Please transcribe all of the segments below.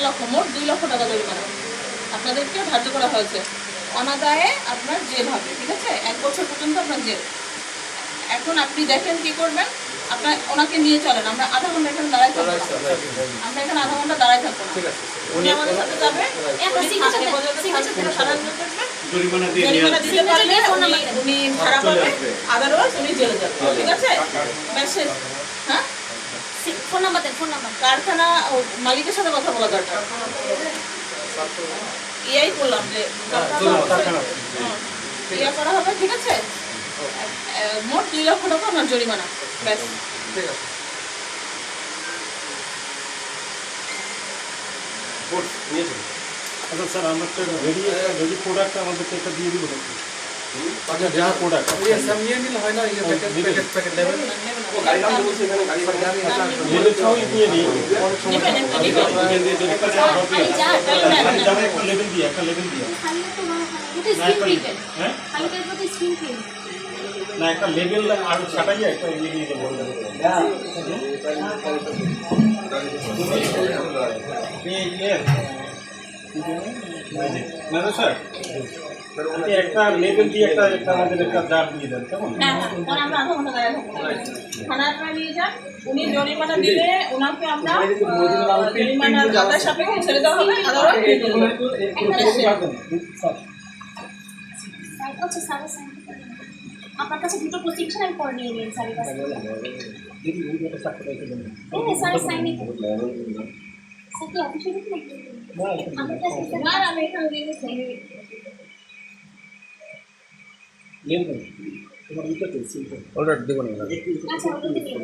লক্ষ, মোট 2 লক্ষ টাকা জরিমানা আপনাদেরকে ধার্য করা হয়েছে অনাদায়ে আপনার জেল হবে, ঠিক আছে? 1 বছর পর্যন্ত আপনার জেল। এখন আপনি দেখেন কি করবেন, আপনার ওনাকে নিয়ে চলেন, আমরা আধা ঘন্টা এখানে দাঁড়াই থাকবো না। আমরা এখানে আধা ঘন্টা দাঁড়াই থাকবো না, উনি আমাদের সাথে যাবে, জরিমানা দিতে পারলে উনি ছাড়া পাবে, আদারওয়াইজ উনি জেলে যাবে, ঠিক আছে? মেসেজ, হ্যাঁ, ফোন নাম্বার দেন, ফোন নাম্বার। কারখানা মালিকের সাথে কথা বলা দরকার। ইয়াই বললাম যে ইয়া করা হবে, ঠিক আছে? মোট 2 লক্ষ টাকা আপনার জরিমানা, ব্যাস। ঠিক আছে। আচ্ছা স্যার, আমরা একটা রেডি প্রোডাক্ট আমাদেরকে একটা দিয়ে দিব নাকি? আচ্ছা, যা প্রোডাক্ট নিয়ে নিলে হয় না, প্যাকেট লেভেল লেবেল সহ নিয়ে নিই। লেবেল দিয়ে একটা লেবেল দিয়ে না, একটা লেবেল আর ছাটাই একটা ইয়ে দিয়ে দেবো। না স্যার, একটা লেবেল দিয়ে একটা আমাদের একটা জার দিয়ে দেন, কেমন? আমরা আধা ঘন্টা দাঁড়ায় থাকবো, থানায় আপনারা নিয়ে যান, উনি জরিমানা দিলে ওনাকে আমরা জরিমানার আদায় সাপেক্ষে ছেড়ে দেওয়া হবে, আপনার কাছে দুটো প্রেসক্রিপশন আমি করে নিয়ে নিন স্যারের কাছে। স্যার সাইন স্যার কি অফিসে ঢুকলেন? আমার কাছে না আমি এখানে দিয়ে দিচ্ছি। অলরেডি দেবো না। আচ্ছা ওটা দিন।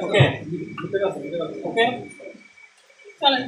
ওকে ওকে চলেন।